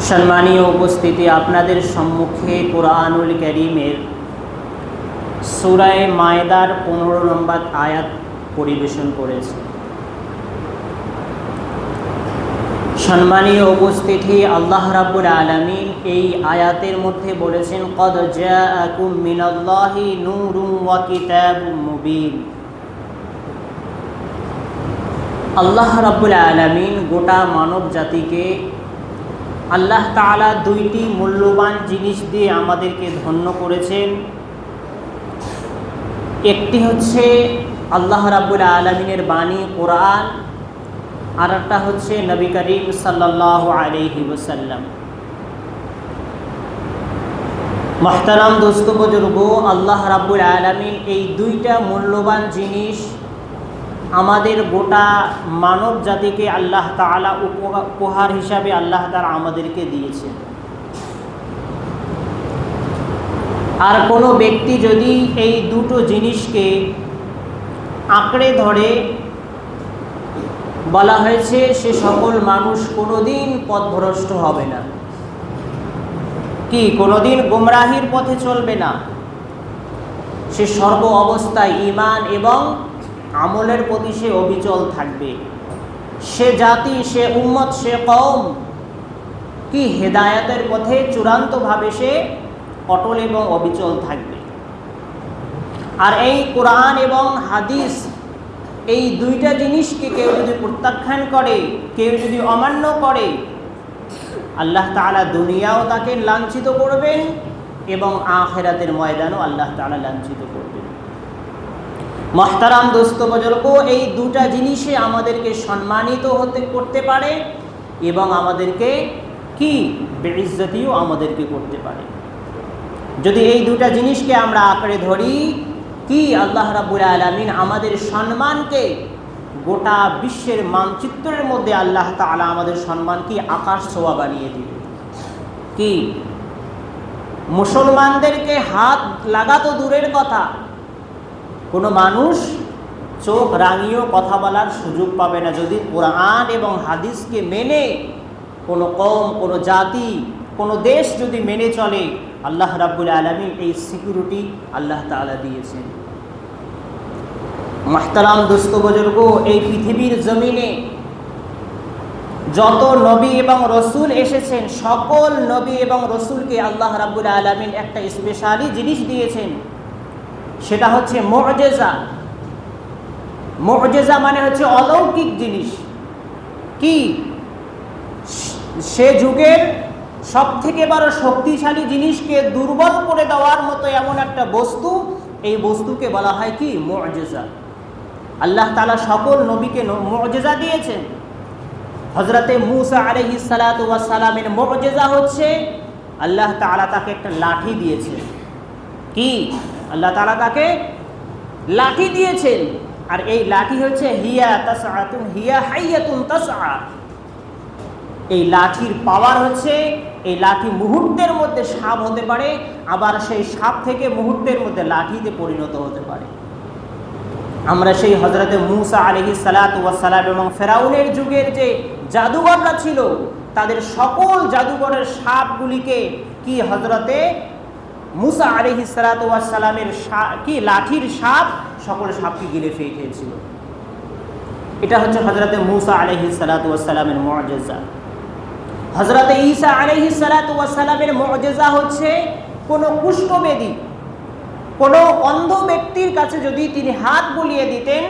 সম্মানীয় উপস্থিতি, আপনাদের সম্মুখে কুরআনুল কারীমের সূরা মায়েদার 15 নম্বর আয়াত পরিবেশন করেছি। সম্মানীয় উপস্থিতি, আল্লাহ রাব্বুল আলামিন এই আয়াতের মধ্যে বলেছেন, ক্বাদ জাআকুম মিনাল্লাহি নূরুন ওয়া কিতাবুম মুবিন। আল্লাহ রাব্বুল আলামিন গোটা মানব জাতিকে আল্লাহ তাআলা দুইটি মূল্যবান জিনিস দিয়ে আমাদেরকে ধন্য করেছেন। একটি হচ্ছে আল্লাহ রাব্বুল আলামিনের বাণী কোরআন, আর একটা হচ্ছে নবী করিম সাল্লাল্লাহু আলাইহি ওয়াসাল্লাম। মুহতারাম দোস্ত বুজুর্গ, আল্লাহ রাব্বুল আলামিন এই দুইটা মূল্যবান জিনিস আমাদের গোটা মানব জাতিকে আল্লাহ তাআলা উপহার হিসাবে আল্লাহ তাআলা আমাদেরকে দিয়েছেন। আর কোনো ব্যক্তি যদি এই দুটো জিনিসকে আঁকড়ে ধরে, বলা হয়েছে সে সকল মানুষ কোনোদিন পথভ্রষ্ট হবে না, কোনোদিন গুমরাহির পথে চলবে না। সে সর্ব অবস্থায় ঈমান এবং আমলের প্রতি সে অবিচল থাকবে। সে জাতি, সে উম্মত, সে কওম হেদায়েতের পথে চূড়ান্তভাবে সে অটল এবং অবিচল থাকবে। আর এই কোরআন এবং হাদিস, এই দুইটা জিনিসকে কেউ যদি প্রত্যাখ্যান করে, কেউ যদি অমান্য করে, আল্লাহ তাআলা দুনিয়াও তাকে লাঞ্ছিত করবেন এবং আখিরাতের ময়দানও আল্লাহ তাআলা লাঞ্ছিত করবেন। মুহতারাম দোস্ত বুজুর্গ, এই দুটা জিনিসে আমাদেরকে সম্মানিত করতে পারে এবং আমাদেরকে বেইজ্জতিও আমাদেরকে করতে পারে। যদি এই দুটা জিনিসকে আমরা আঁকড়ে ধরি, আল্লাহ রাব্বুল আলামিন আমাদের সম্মানকে গোটা বিশ্বের মানচিত্রের মধ্যে আল্লাহ তাআলা আমাদের সম্মানকে আকাশ ছোঁয়া বানিয়ে দিবে। মুসলমানদেরকে হাত লাগা তো দূরের কথা, কোনো মানুষ চোখ রাঙিয়েও কথা বলার সুযোগ পাবে না যদি কোরআন এবং হাদিসকে মেনে কোনো কওম, কোনো জাতি, কোনো দেশ যদি মেনে চলে। আল্লাহ রাব্বুল আলামিন এই সিকিউরিটি আল্লাহ তাআলা দিয়েছেন। মুহতারাম দোস্ত বুজুর্গ, এই পৃথিবীর জমিনে যত নবী এবং রসুল এসেছেন, সকল নবী এবং রসুলকে আল্লাহ রাব্বুল আলামিন একটা স্পেশালি জিনিস দিয়েছেন, সেটা হচ্ছে মুআজিজা। মুআজিজা মানে হচ্ছে অলৌকিক জিনিস। সে যুগের সবথেকে বড় শক্তিশালী জিনিসকে দুর্বল করে দেওয়ার মতো এমন একটা বস্তু, এই বস্তুকে বলা হয় মুআজিজা। আল্লাহ তাআলা সকল নবীকে মুআজিজা দিয়েছেন। হযরতে মূসা আলাইহিস সালাতু ওয়াস সালামের মুআজিজা হচ্ছে আল্লাহ তাআলা তাকে একটা লাঠি দিয়েছেন। আল্লাহ তাআলা তাকে লাঠি দিয়েছেন, আর এই লাঠি হচ্ছে হিয়া তাসআতুন হিয়া হাইয়াতুন তাসআ। এই লাঠির পাওয়ার হচ্ছে, এই লাঠি মুহূর্তের মধ্যে সাপ হতে পারে, আবার সেই সাপ থেকে মুহূর্তের মধ্যে লাঠিতে পরিণত হতে পারে। আমরা সেই হযরতে মূসা আলাইহিস সালাতু ওয়াস সালাম এবং ফেরাউনের যুগের যে জাদুঘররা ছিল, তাদের সকল জাদুঘরের সাপগুলিকে হযরতে মূসা আলাইহিস সালাতু ওয়াস সালামের লাঠির সাপ সকল সাপকে গিলে ফেলেছিল। এটা হচ্ছে হযরতে মূসা আলাইহিস সালাতু ওয়াস সালামের মুআজিজা। হযরতে ঈসা আলাইহিস সালাতু ওয়াস সালামের মুআজিজা হচ্ছে কোনো কুষ্ঠবেদী, কোনো অন্ধ ব্যক্তির কাছে যদি তিনি হাত বুলিয়ে দিতেন,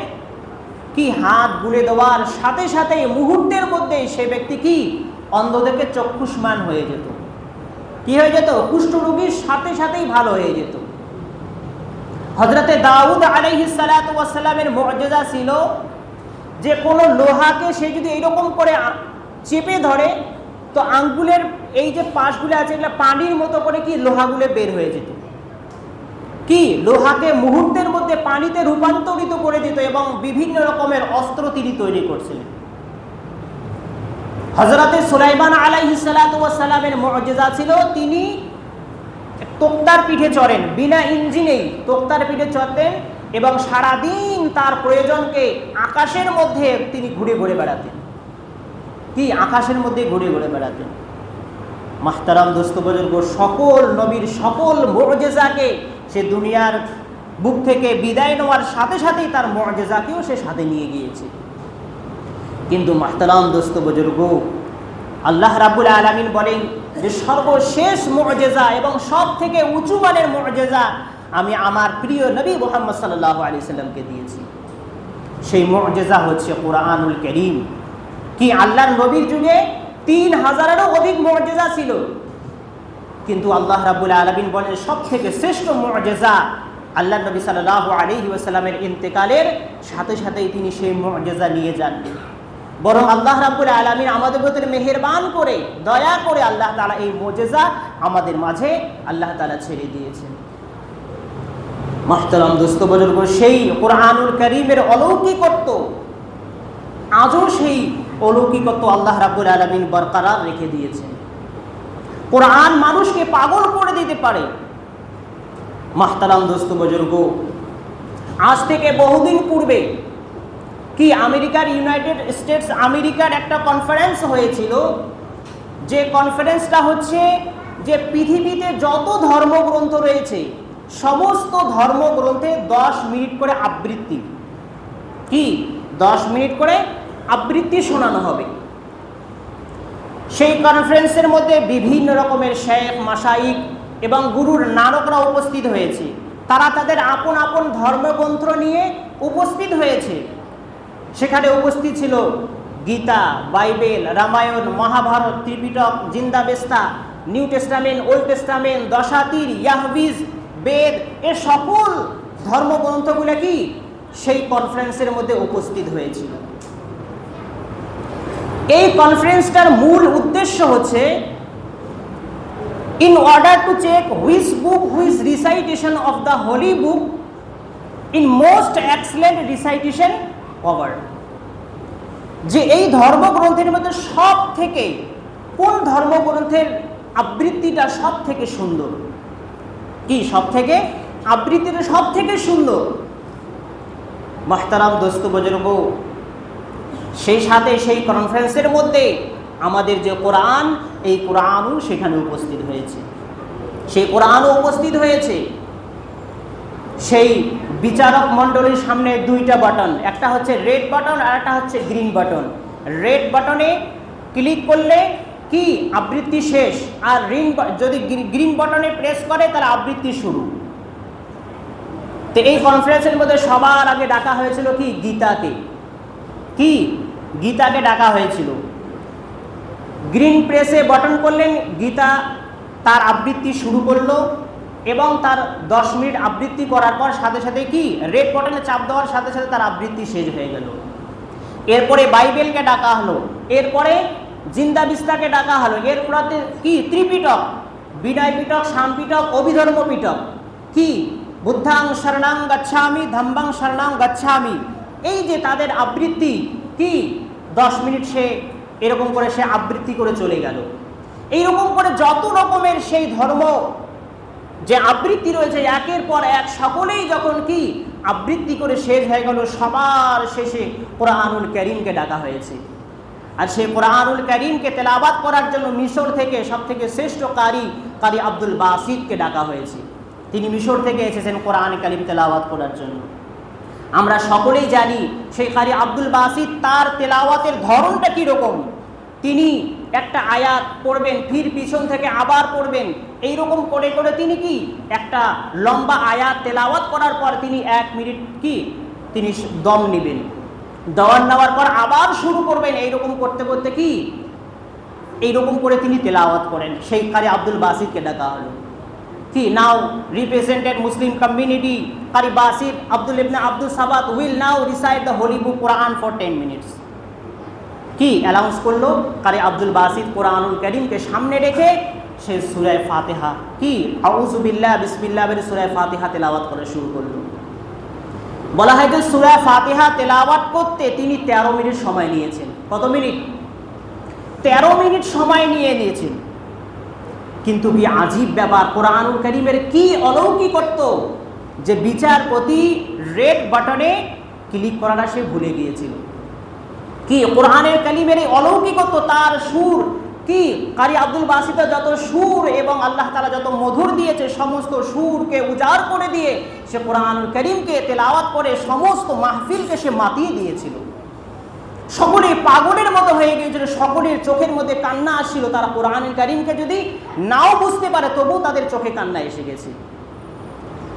হাত বুলে দেওয়ার সাথে সাথে মুহূর্তের মধ্যে সে ব্যক্তি অন্ধদেরকে চক্ষুষ্মান হয়ে যেত। হয়ে যেত? কুষ্ঠরোগীর সাথে সাথেই ভালো হয়ে যেত। হযরতে দাউদ আলাইহিস সালাতু ওয়াস সালামের মুআজিজা ছিল যে কোনো লোহাকে সে যদি এইরকম করে চেপে ধরে, তো আঙ্গুলের এই যে পাশগুলো আছে, এগুলো পানির মতো করে লোহাগুলো বের হয়ে যেত। লোহাকে মুহূর্তের মধ্যে পানিতে রূপান্তরিত করে দিত এবং বিভিন্ন রকমের অস্ত্র তিনি তৈরি করছিলেন। হযরতে সুলাইমান আলাইহিস সালাতু ওয়াস সালামের মুআজিজা ছিল তিনি তোক্তার পিঠে চড়েন, বিনা ইঞ্জিনেই তোক্তার পিঠে চড়তেন এবং সারাদিন তার প্রয়োজনকে আকাশের মধ্যে তিনি ঘুরে ঘুরে বেড়াতেন। আকাশের মধ্যে ঘুরে ঘুরে বেড়াতেন। মাহতারাম দোস্ত বুজুর্গ, সকল নবীর সকল মুআজিজাকে সে দুনিয়ার বুক থেকে বিদায় নেওয়ার সাথে সাথেই তার মুআজিজাকেও সে সাথে নিয়ে গিয়েছে। কিন্তু মাহতারাম দোস্ত বুজুর্গ, আল্লাহ রাব্বুল আলামিন বলেন যে সর্বশেষ মুআজিজা এবং সব থেকে উঁচু মানের মুআজিজা আমি আমার প্রিয় নবী মুহাম্মদ সাল্লাল্লাহু আলাইহি সাল্লামকে দিয়েছি। সেই মুআজিজা হচ্ছে কোরআনুল কারীম। কি আল্লাহর নবীর যুগে 3000-এরও অধিক মুআজিজা ছিল, কিন্তু আল্লাহ রাব্বুল আলামিন বলেন সব থেকে শ্রেষ্ঠ মুআজিজা আল্লাহর নবী সাল্লাল্লাহু আলাইহি ওয়াসাল্লামের ইন্তেকালের সাথে সাথেই তিনি সেই মুআজিজা নিয়ে যান। বরং আল্লাহ রাব্বুল আলামিন আমাদের প্রতি মেহেরবান করে দয়া করে আল্লাহ তাআলা এই মুআজিজা আমাদের মাঝে আল্লাহ তাআলা ছেড়ে দিয়েছেন। মাহতারাম দোস্ত বুজুর্গ, সেই কোরআনুল কারীমের অলৌকিকত্ব আজও সেই অলৌকিকত্ব আল্লাহ রাব্বুল আলামিন বরকরার রেখে দিয়েছেন। কোরআন মানুষকে পাগল করে দিতে পারে। মাহতারাম দোস্ত বুজুর্গ, আজ থেকে বহুদিন পূর্বে কি আমেরিকার ইউনাইটেড স্টেটস আমেরিকার একটা কনফারেন্স হয়েছিল, যে কনফারেন্সটা হচ্ছে যে পৃথিবীতে যত ধর্মগ্রন্থ রয়েছে সমস্ত ধর্মগ্রন্থে 10 মিনিট করে আবৃত্তি, কি 10 মিনিট করে আবৃত্তি শোনানো হবে। সেই কনফারেন্সের মধ্যে বিভিন্ন রকমের শেখ মাশাইখ এবং গুরুর নানকরা উপস্থিত হয়েছে। তারা তাদের আপন আপন ধর্মগ্রন্থ নিয়ে উপস্থিত হয়েছে। সেখানে উপস্থিত ছিল Gita, Bible, Ramayana, Mahabharata, Tripitaka, Zend Avesta, New Testament, Old Testament, দশাতীর, ইয়াহবিজ, বেদ, এ সকল ধর্মগ্রন্থগুলো কি সেই কনফারেন্সের মধ্যে উপস্থিত হয়েছিল। এই কনফারেন্সটার মূল উদ্দেশ্য হচ্ছে in order to check which book, which recitation of the holy book in most excellent recitation covered, যে এই ধর্মগ্রন্থের মধ্যে সব থেকে কোন ধর্মগ্রন্থের আবৃত্তিটা সব থেকে সুন্দর, কি সব থেকে আবৃত্তিটা সব থেকে সুন্দর। মাহতারাম দোস্ত বুজুর্গ, সেই সাথে সেই কনফারেন্সের মধ্যে আমাদের যে কোরআন, এই কোরআনও সেখানে উপস্থিত হয়েছে। সেই কোরআনও উপস্থিত হয়েছে। সেই বিচারক মণ্ডলীর সামনে দুইটা বাটন, একটা হচ্ছে রেড বাটন আর একটা হচ্ছে গ্রিন বাটন। রেড বাটনে ক্লিক করলে কি আবৃত্তি শেষ, আর যদি গ্রিন বাটনে প্রেস করে তার আবৃত্তি শুরু। তো এই কনফারেন্সের মধ্যে সবার আগে ডাকা হয়েছিল কি গীতাকে, কি গীতাকে ডাকা হয়েছিল। গ্রিন প্রেসে বাটন করলেন, গীতা তার আবৃত্তি শুরু করলো এবং তার 10 মিনিট আবৃত্তি করার পর সাথে সাথে কি রেড বাটনে চাপ দেওয়ার সাথে সাথে তার আবৃত্তি শেষ হয়ে গেল। এরপরে বাইবেলকে ডাকা হলো, এরপরে জিন্দাবিস্তাকে ডাকা হলো, এরপরে কি ত্রিপিটক, বিনয় পিটক, শামপিটক, অভিধর্ম পিটক, কি বুদ্ধাং শরণাং গচ্ছামি, ধম্মাং শরণাং গচ্ছামি। এই যে তাদের আবৃত্তি কি 10 মিনিট সে এরকম করে সে আবৃত্তি করে চলে গেল। এইরকম করে যত রকমের সেই ধর্ম যে আবৃত্তি রয়েছে একের পর এক সকলেই যখন কি আবৃত্তি করে শেষ হয়ে গেল, সবার শেষে কোরআনুল কারীমকে ডাকা হয়েছে। আর সেই কোরআনুল কারীমকে তেলাওয়াত করার জন্য মিশর থেকে সব থেকে শ্রেষ্ঠ কারি আব্দুল বাসিতকে ডাকা হয়েছে। তিনি মিশর থেকে এসেছেন কোরআন কারীম তেলাওয়াত করার জন্য। আমরা সকলেই জানি সেই কারি আব্দুল বাসিত তার তেলাওয়াতের ধরনটা কীরকম। তিনি একটা আয়াত পড়বেন, ফির পিছন থেকে আবার পড়বেন, এইরকম করে করে তিনি কি একটা লম্বা আয়াত তেলাওয়াত করার পর তিনি 1 মিনিট কি তিনি দম নেবেন, দম নেওয়ার পর আবার শুরু করবেন, এইরকম করতে করতে কি এইরকম করে তিনি তেলাওয়াত করেন। সেই কারি আব্দুল বাসিতকে ডাকা হলো। কি নাও রিপ্রেজেন্টেড মুসলিম কমিউনিটি কারি বাসিত আব্দুল ইবনে আব্দুল সাবাত will now recite the Holi book Quran for 10 minutes. কি অ্যানাউন্স করলো, কারি আব্দুল বাসিত কোরআনুল কারীমকে সামনে রেখে সে সূরা ফাতিহা কি আউযু বিল্লাহ বিসমিল্লাহ বলে সূরা ফাতিহা তেলাওয়াত করা শুরু করলো। বলা হয় যে সূরা ফাতিহা তেলাওয়াত করতে তিনি 13 মিনিট সময় নিয়েছেন। কত মিনিট? 13 মিনিট সময় নিয়েছেন। কিন্তু কি আজীব ব্যাপার, কোরআনুল কারীমের কি অলৌকিকত্ব যে বিচারপতি রেড বাটনে ক্লিক করাটা সে ভুলে গিয়েছিল। কি কোরআনের কারীমের এই অলৌকিকত্ব, তার সুর কি কারি আব্দুল বাসিতের যত সুর এবং আল্লাহ তাআলা যত মধুর দিয়েছে সমস্ত সুরকে উজাড় করে দিয়ে সে কোরআনুল কারীমকে তেলাওয়াত করে সমস্ত মাহফিলকে সে মাতিয়ে দিয়েছিল। সকলে পাগলের মতো হয়ে গিয়েছিল, সকলের চোখের মধ্যে কান্না আসছিল। তারা কোরআনুল কারীমকে যদি নাও বুঝতে পারে তবুও তাদের চোখে কান্না এসে গেছে।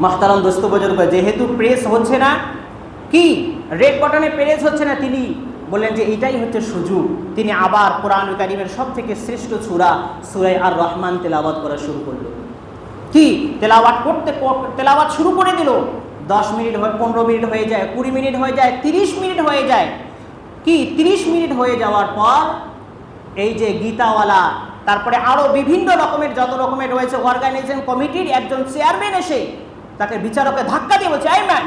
মাহতারাম দোস্ত বুজুর্গ, যেহেতু প্রেস হচ্ছে না, কি রেড বাটনে প্রেস হচ্ছে না, তিনি বললেন যে এটাই হচ্ছে সুযোগ। তিনি আবার কোরআনুল কারীমের সব থেকে শ্রেষ্ঠ সূরা সূরা আর রহমান তেলাওয়াত করা শুরু করলো। কি তেলাওয়াত শুরু করে দিল। 10 মিনিট হয়, 15 মিনিট হয়ে যায়, 20 মিনিট হয়ে যায়, 30 মিনিট হয়ে যায়। কি 30 মিনিট হয়ে যাওয়ার পর এই যে গীতাওয়ালা, তারপরে আরো বিভিন্ন রকমের যত রকমের রয়েছে অর্গানাইজেশন কমিটির একজন চেয়ারম্যান এসে তাকে বিচারকে ধাক্কা দিয়ে বলছে, এই man,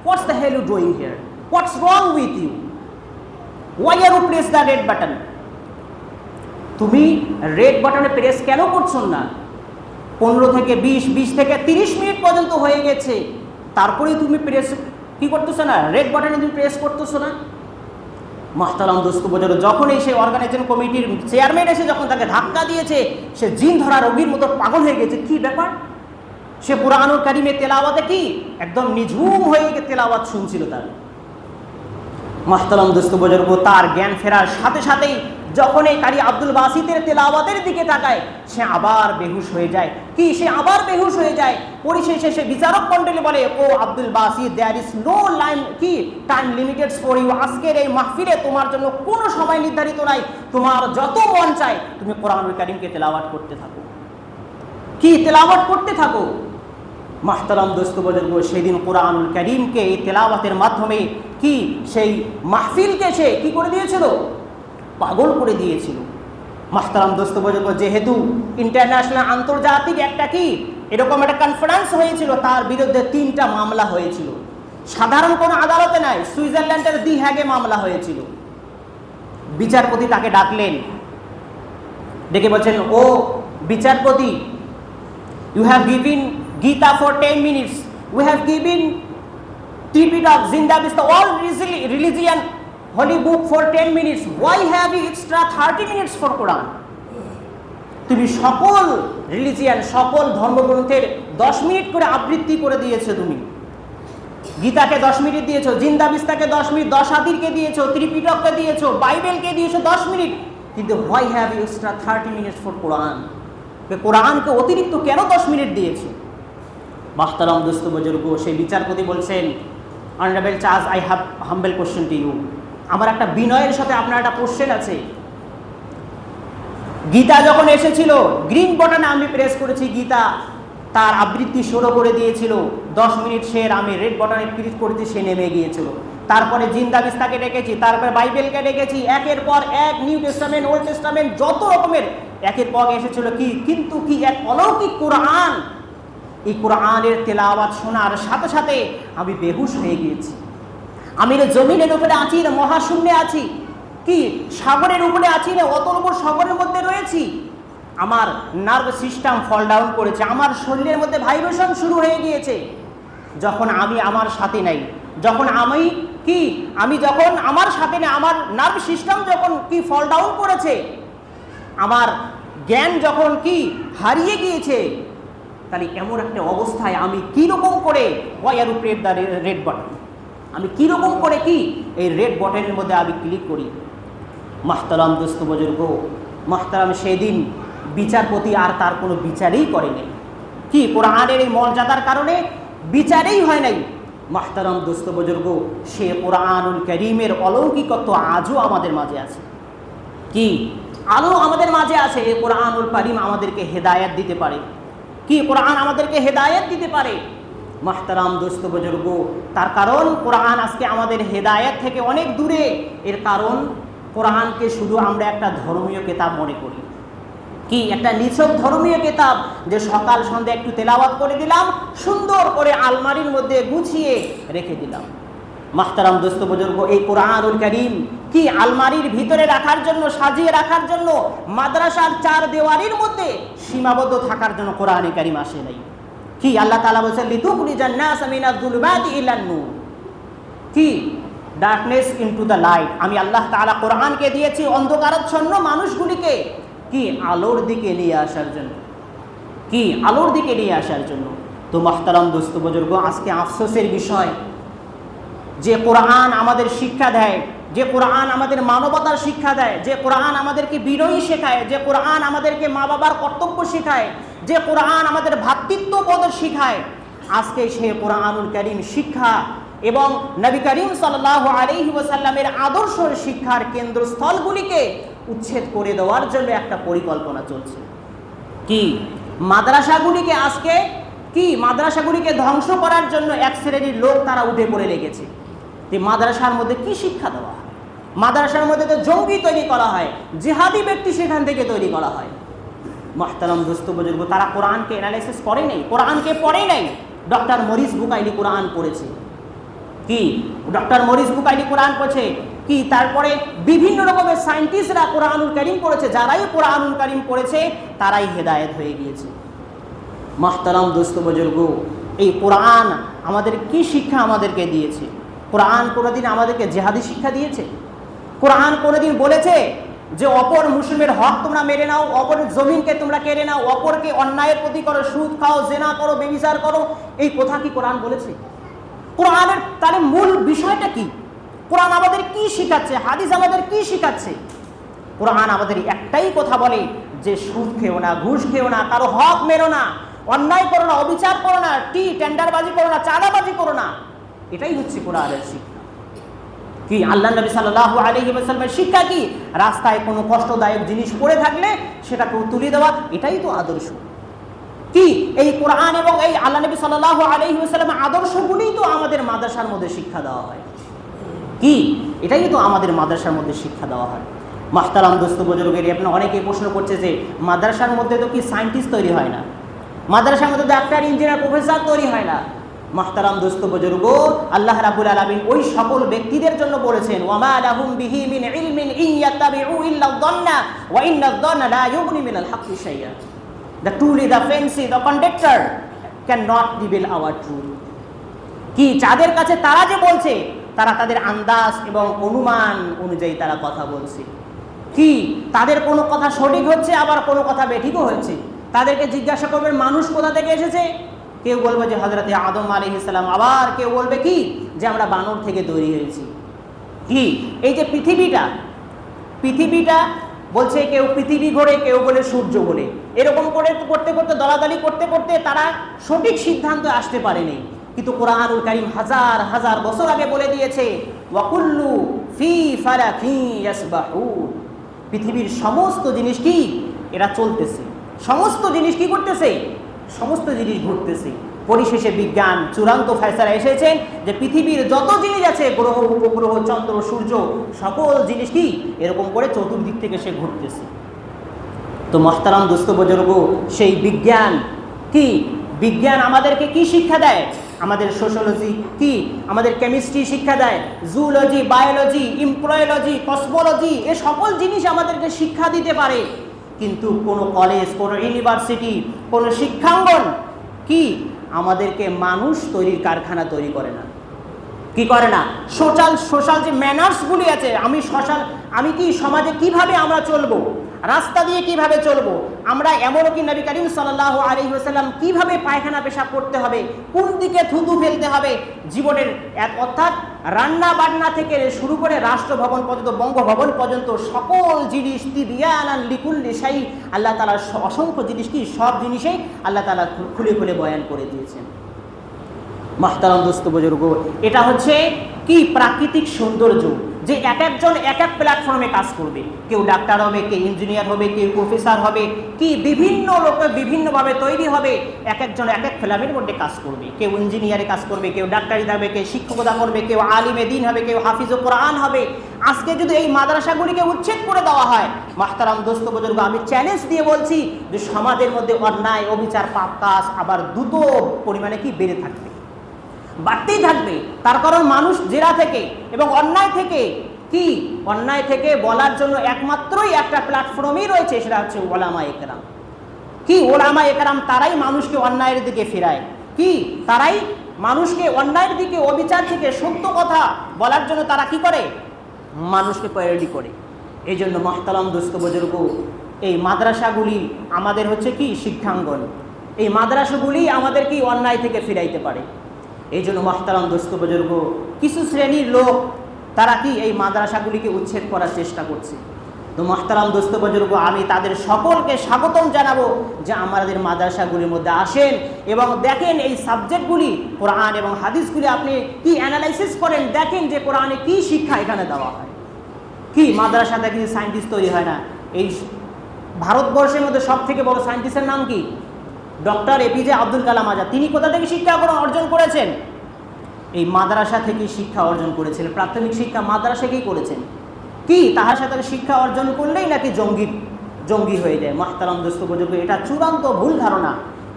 what's the hell you doing here, what's wrong with you, why are you press the red button? তুমি রেড বাটনে প্রেস কেন করছো না? 15 থেকে 20 থেকে 30 মিনিট পর্যন্ত হয়ে গেছে, তারপরেই তুমি প্রেস কি করতেছো না, রেড বাটনে তুমি প্রেস করতেছো না। মাহতারাম দোস্ত বুজুর্গ, যখন এই সেই অর্গানাইজেশন কমিটির চেয়ারম্যান এসে যখন তাকে ধাক্কা দিয়েছে, সে জিন ধরা রোগীর মতো পাগল হয়ে গেছে। কি ব্যাপার? সে কোরআনুল কারীমের তেলাওয়াতে কি একদম নিঝুম হয়ে গিয়ে তেলাওয়াত শুনছিল। তার মাহতারাম দোস্ত বুজুর্গ, তার জ্ঞান ফেরার সাথে সাথেই যখন এই কারি আব্দুল বাসিতের তেলাওয়াতের দিকে তাকায়, সে আবার বেহুশ হয়ে যায়। কি সে আবার বেহুশ হয়ে যায়। পরিশেষে সে বিচারক মণ্ডলী বলে, ও Abdul Basit, there is no time limited for you. আজকের এই মাহফিলে তোমার জন্য কোনো সময় নির্ধারিত নাই, তোমার যত মন চায় তুমি কোরআনুল কারীমকে তেলাওয়াত করতে থাকো। কি তেলাওয়াত করতে থাকো। মাহতারাম দোস্ত বুজুর্গ, সেদিন কোরআনুল কারীমকে এই তেলাওয়াতের মাধ্যমে কি সেই মাহফিলকে সে কি করে দিয়েছিল, পাগল করে দিয়েছিল। মাহতারাম দোস্ত বুজুর্গ, যেহেতু ইন্টারন্যাশনাল আন্তর্জাতিক একটা কি এরকম একটা কনফারেন্স হয়েছিল, তার বিরুদ্ধে 3টা মামলা হয়েছিল। সাধারণ কোনো আদালতে নাই, সুইজারল্যান্ডের দি হ্যাগে মামলা হয়েছিল। বিচারপতি তাকে ডাকলেন, ডেকে বলছেন, ও বিচারপতি, you have given Gita for 10 minutes. We have given Tripitaka, Zindabista, all religion, holy book for 10 minutes. Why have you extra 30 minutes for Quran? তুমি সকল রিলিজিয়ান, সকল ধর্মগ্রন্থের 10 মিনিট করে আবৃত্তি করে দিয়েছো। তুমি গীতাকে 10 মিনিট দিয়েছো, জিন্দাবিস্তাকে 10 মিনিট, 10 হাদিরকে দিয়েছো, ত্রিপিটককে দিয়েছো, বাইবেলকে দিয়েছো 10 মিনিট, কিন্তু why have you extra 30 minutes for Quran? কোরআনকে অতিরিক্ত কেন 10 মিনিট দিয়েছো? মাহতারাম দোস্ত বুজুর্গ, সেই বিচারপতি বলছেন, অনারেবল জাজ, I have humble question to you. আমার একটা বিনয়ের সাথে আপনার একটা কোশ্চেন আছে। গীতা যখন এসেছিল, গ্রিন বাটনে আমি প্রেস করেছি, গীতা তার আবৃত্তি শুরু করে দিয়েছিল। 10 মিনিট সে, আমি রেড বাটনে ক্লিক করেছি, সে নেমে গিয়েছিল। তারপরে জিন্দাবিস্তাকে ডেকেছি, তারপরে বাইবেলকে ডেকেছি, একের পর এক নিউ টেস্টামেন্ট, ওল্ড টেস্টামেন্ট যত রকমের একের পর এসেছিল। কি কিন্তু কি এক অলৌকিক কোরআন। এই কোরআনের তেলাওয়াত শোনার সাথে সাথে আমি বেহুশ হয়ে গিয়েছি। আমি জমিনের উপরে আছি না মহাশূন্যে আছি, কি সাগরের উপরে আছি না অতলব সাগরের মধ্যে রয়েছি। আমার নার্ভ সিস্টেম ফল ডাউন করেছে, আমার শরীরের মধ্যে ভাইব্রেশন শুরু হয়ে গিয়েছে। যখন আমি আমার সাথে নাই, যখন আমি যখন আমার সাথে নেই, আমার নার্ভ সিস্টেম যখন কি ফল ডাউন করেছে, আমার জ্ঞান যখন কি হারিয়ে গিয়েছে, তাহলে এমন একটা অবস্থায় আমি কীরকম করে রেড বাটন, আমি কীরকম করে কি এই রেড বাটনের মধ্যে আমি ক্লিক করি। মাহতারাম দোস্ত বুজুর্গ, মাহতারাম সেদিন বিচারপতি আর তার কোনো বিচারই করেনি। কি কোরআনের এই মর্যাদার কারণে বিচারেই হয় নাই। মাহতারাম দোস্ত বুজুর্গ, সে কোরআনুল কারীমের অলৌকিকত্ব আজও আমাদের মাঝে আছে। কি আলো আমাদের মাঝে আছে। এই কোরআনুল কারীম আমাদেরকে হেদায়েত দিতে পারে। কি কোরআন আমাদেরকে হেদায়েত দিতে পারে। মাহতারাম দোস্ত বুজুর্গ, তার কারণ কোরআন আজকে আমাদের হেদায়েত থেকে অনেক দূরে। এর কারণ কোরআনকে শুধু আমরা একটা ধর্মীয় কিতাব মনে করি। কি একটা নিছক ধর্মীয় কিতাব, যে সকাল সন্ধ্যা একটু তেলাওয়াত করে দিলাম, সুন্দর করে আলমারির মধ্যে গুছিয়ে রেখে দিলাম। মাহতারাম দোস্ত বুজুর্গ, এই কোরআনুল কারীম কি আলমারির ভিতরে রাখার জন্য, সাজিয়ে রাখার জন্য, মাদ্রাসার 4 দেওয়ারির মধ্যে সীমাবদ্ধ থাকার জন্য কোরআনে কারীম আসে নাই। কি আল্লাহ তাআলা বলেছেন, লিতুখরিজান নাস মিনাজ যুলুমাতি ইলান নূর, কি ডার্কনেস ইনটু দ্য লাইট। আমি আল্লাহ তাআলা কোরআনকে দিয়েছি অন্ধকারাচ্ছন্ন মানুষগুলিকে কি আলোর দিকে নিয়ে আসার জন্য, কি আলোর দিকে নিয়ে আসার জন্য। তো মুহতারাম দোস্ত বুজুর্গ, আজকে আফসোসের বিষয় যে কোরআন আমাদের শিক্ষা দেয়, যে কোরআন আমাদের মানবতার শিক্ষা দেয়, যে কোরআন আমাদেরকে বিনয়ী শেখায়, যে কোরআন আমাদেরকে মা বাবার কর্তব্য শেখায়, যে কোরআন আমাদের ভ্রাতৃত্ববোধ শেখায়, আজকে সেই কোরআনুল কারীম শিক্ষা এবং নবী করিম সাল্লাল্লাহু আলাইহি ওয়াসাল্লামের আদর্শ শিক্ষার কেন্দ্রস্থলগুলিকে উচ্ছেদ করে দেওয়ার জন্য একটা পরিকল্পনা চলছে। কি মাদ্রাসাগুলিকে আজকে কি মাদ্রাসাগুলিকে ধ্বংস করার জন্য এক শ্রেণীর লোক তারা উঠে পড়ে লেগেছে। যে মাদ্রাসার মধ্যে কি শিক্ষা দেওয়া হয়? মাদ্রাসার মধ্যে তো জঙ্গি তৈরি করা হয়, জিহাদি ব্যক্তি সেখান থেকে তৈরি করা হয়। মুহতারাম দোস্ত বুজুর্গ, তারা কোরআনকে অ্যানালাইসিস করে নাই, কোরআনকে পড়ে নাই। ডক্টর মরিস বুকাইলি কোরআন পড়েছে, কি ডক্টর মরিস বুকাইলি কোরআন পড়েছে, কি তারপরে বিভিন্ন রকমের সায়েন্টিস্টরা কোরআনুল কারীম পড়েছে। যারাই কোরআনুল কারীম পড়েছে তারাই হেদায়েত হয়ে গিয়েছে। মুহতারাম দোস্ত বুজুর্গ, এই কোরআন আমাদের কি শিক্ষা আমাদেরকে দিয়েছে? কোরআন কোনোদিন আমাদেরকে জিহাদি শিক্ষা দিয়েছে? কোরআন কোনোদিন বলেছে যে অপর মুসলিমের হক তোমরা মেরে নাও, অপরের জমিনকে তোমরা কেড়ে নাও, অপরকে অন্যায়ের প্রতি করো, সুদ খাও, জেনা করো, ব্যভিচার করো? এই কথা কি কোরআন বলেছে? কোরআনের তার মূল বিষয়টা কি? কোরআন আমাদের কি শিখাচ্ছে? হাদিস আমাদের কি শিখাচ্ছে? কোরআন আমাদের একটাই কথা বলে যে সুদ খেও না, ঘুষ খেও না, কারো হক মেরো না, অন্যায় করো না, অবিচার করো না, টেন্ডারবাজি করো না, চাঁদাবাজি করো না। এটাই হচ্ছে কোরআনের শিক্ষা। কি আল্লাহ নবী সাল্লাল্লাহু আলাইহি ওয়াসাল্লামের শিক্ষা কি? রাস্তায় কোনো কষ্টদায়ক জিনিস পড়ে থাকলে সেটাকে তুলে দেওয়া, এটাই তো আদর্শ। কি এই কোরআন এবং এই আল্লাহ নবী সাল্লাল্লাহু আলাইহি ওয়াসাল্লামের আদর্শগুলোই তো আমাদের মাদ্রাসার মধ্যে শিক্ষা দেওয়া হয়। কি এটাই তো আমাদের মাদ্রাসার মধ্যে শিক্ষা দেওয়া হয়। মুহতারাম দোস্ত বুজুর্গের, আপনারা অনেকেই প্রশ্ন করছে যে মাদ্রাসার মধ্যে তো কি সায়েন্টিস্ট তৈরি হয় না? মাদ্রাসার মধ্যে ডাক্তার, ইঞ্জিনিয়ার, প্রফেসর তৈরি হয় না? মুহতারাম দোস্ত বুজুর্গ, আল্লাহ রাব্বুল আলামিন ওই সকল ব্যক্তিদের জন্য বলেছেন, ওয়ামা লাহুম বিহি মিন ইলমিন ইয়াত্তাবিউ ইল্লা যান্না ওয়া ইন্না যান্না লা ইউগনি মিনাল হাক্কি শাইআ। The truly the fancy, the conductor cannot reveal our truth. কি যাদের কাছে তারা যে বলছে, তারা তাদের আন্দাজ এবং অনুমান অনুযায়ী তারা কথা বলছে। কি তাদের কোনো কথা সঠিক হচ্ছে, আবার কোনো কথা বেঠিকও হচ্ছে। তাদেরকে জিজ্ঞাসা করবেন মানুষ কোথা থেকে এসেছে, কেউ বলবে যে হযরতে আদম আলাইহিস সালাম, আবার কেউ বলবে কি যে আমরা বানর থেকে তৈরি হয়েছি। কি এই যে পৃথিবীটা বলছে, কেউ পৃথিবী ঘোরে, কেউ বলে সূর্য ঘোরে। এরকম করে করতে করতে, দলাদলি করতে করতে তারা সঠিক সিদ্ধান্ত আসতে পারেনি। কিন্তু কোরআনুল কারীম হাজার হাজার বছর আগে বলে দিয়েছে, ওয়াকুল্লু ফি ফালাকি ইয়াসবাহুন। পৃথিবীর সমস্ত জিনিস কি এরা চলতেছে, সমস্ত জিনিস কি করতেছে, সমস্ত জিনিস ঘুরতেছে। পরিশেষে বিজ্ঞান চূড়ান্ত ফয়সালা এসেছে যে পৃথিবীর যত জিনিস আছে, গ্রহ, উপগ্রহ, চন্দ্র, সূর্য, সকল জিনিস কি এরকম করে চতুর্দিক থেকে সে ঘুরতেছে। তো মুহতারাম দোস্ত বুজুর্গ, সেই বিজ্ঞান কি বিজ্ঞান আমাদেরকে কি শিক্ষা দেয়? আমাদের সোশ্যোলজি কি, আমাদের কেমিস্ট্রি শিক্ষা দেয়, জুলজি, বায়োলজি, এমব্রায়োলজি, কসমোলজি, এ সকল জিনিস আমাদেরকে শিক্ষা দিতে পারে। কিন্তু কোনো কলেজ, কোনো ইউনিভার্সিটি, কোনো শিক্ষাঙ্গন কি আমাদেরকে মানুষ তৈরির কারখানা তৈরি করে না। কি করে না? সোশ্যাল যে ম্যানার্সগুলি আছে, আমি কি সমাজে কিভাবে আমরা চলবো, রাস্তা দিয়ে কিভাবে চলবো, আমরা এমনকি নবী করিম সাল্লাল্লাহু আলাইহি ওয়াসাল্লাম কিভাবে পায়খানা পেশাব করতে হবে, কোন দিকে থুতু ফেলতে হবে, জীবনের অর্থাৎ রান্না বান্না থেকে শুরু করে রাষ্ট্রভবন পর্যন্ত, বঙ্গভবন পর্যন্ত সকল জিনিস তিবিয়ানান লিকুল্লি শাই, আল্লাহ তাআলা অসংখ্য জিনিস কি সব জিনিসেই আল্লাহ তাআলা খুলে খুলে বয়ান করে দিয়েছেন। মুহতারাম দোস্ত বুজুর্গ, এটা হচ্ছে কি প্রাকৃতিক সৌন্দর্য, যে এক একজন এক এক প্ল্যাটফর্মে কাজ করবে। কেউ ডাক্তার হবে, কেউ ইঞ্জিনিয়ার হবে, কেউ প্রফেসর হবে, কি বিভিন্ন লোকে বিভিন্নভাবে তৈরি হবে, এক একজন এক এক ফিলামের মধ্যে কাজ করবে। কেউ ইঞ্জিনিয়ারে কাজ করবে, কেউ ডাক্তারি হবে, কেউ শিক্ষকতা করবে, কেউ আলিমে দ্বীন হবে, কেউ হাফিজুল কোরআন হবে। আজকে যদি এই মাদ্রাসাগুলিকে উচ্ছেদ করে দেওয়া হয়, মুহতারাম দোস্ত বুজুর্গ, আমি চ্যালেঞ্জ দিয়ে বলছি যে সমাজের মধ্যে অন্যায়, অবিচার, পাপ কাজ আবার দ্রুত পরিমাণে কি বেড়ে থাকবে, বাড়তেই থাকবে। তার কারণ মানুষ জেরা থেকে এবং অন্যায় থেকে বলার জন্য একমাত্রই একটা প্ল্যাটফর্মই রয়েছে, সেটা হচ্ছে ওলামায়ে কেরাম। কি ওলামায়ে কেরাম তারাই মানুষকে অন্যায়ের দিকে ফেরায়, কি তারাই মানুষকে অন্যায়ের দিকে, অবিচার থেকে সত্য কথা বলার জন্য তারা কি করে, মানুষকে প্রায়োরিটি করে। এই জন্য মুহতারাম দোস্ত বুজুর্গ, এই মাদ্রাসাগুলি আমাদের হচ্ছে কি শিক্ষাঙ্গন, এই মাদ্রাসাগুলি আমাদের কি অন্যায় থেকে ফিরাইতে পারে। এই জন্য মহতারাম দোস্ত বুজুর্গ, কিছু শ্রেণীর লোক তারা কি এই মাদ্রাসাগুলিকে উচ্ছেদ করার চেষ্টা করছে। তো মহতারাম দোস্ত বুজুর্গ, আমি তাদের সকলকে স্বাগতম জানাবো যে আমাদের মাদ্রাসাগুলির মধ্যে আসেন এবং দেখেন এই সাবজেক্টগুলি কোরআন এবং হাদিসগুলি আপনি কি অ্যানালাইসিস করেন, দেখেন যে কোরআনে কি শিক্ষা এখানে দেওয়া হয়। কি মাদ্রাসাতে কিছু সায়েন্টিস্ট তৈরি হয় না? এই ভারতবর্ষের মধ্যে সব থেকে বড় সায়েন্টিস্টের নাম কি? Doctor APJ Abdul Kalam Azad. তিনি কোথা থেকে শিক্ষা অর্জন করেছেন? এই মাদ্রাসা থেকে শিক্ষা অর্জন করেছেন। প্রাথমিক শিক্ষা মাদ্রাসাকেই করেছেন। কি তাহার সাথে শিক্ষা অর্জন করলেই নাকি জঙ্গি হয়ে যায়? মাহতারাম দোস্ত বুজুর্গ, এটা চূড়ান্ত ভুল ধারণা।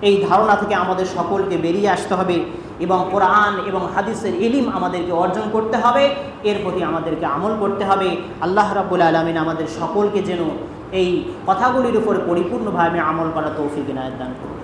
এই ধারণা থেকে আমাদের সকলকে বেরিয়ে আসতে হবে এবং কোরআন এবং হাদিসের ইলম আমাদেরকে অর্জন করতে হবে, এর প্রতি আমাদেরকে আমল করতে হবে। আল্লাহ রাব্বুল আলামিন আমাদের সকলকে যেন এই কথাগুলির উপর পরিপূর্ণভাবে আমল করা তৌফিক ইনায়াত দান করুন।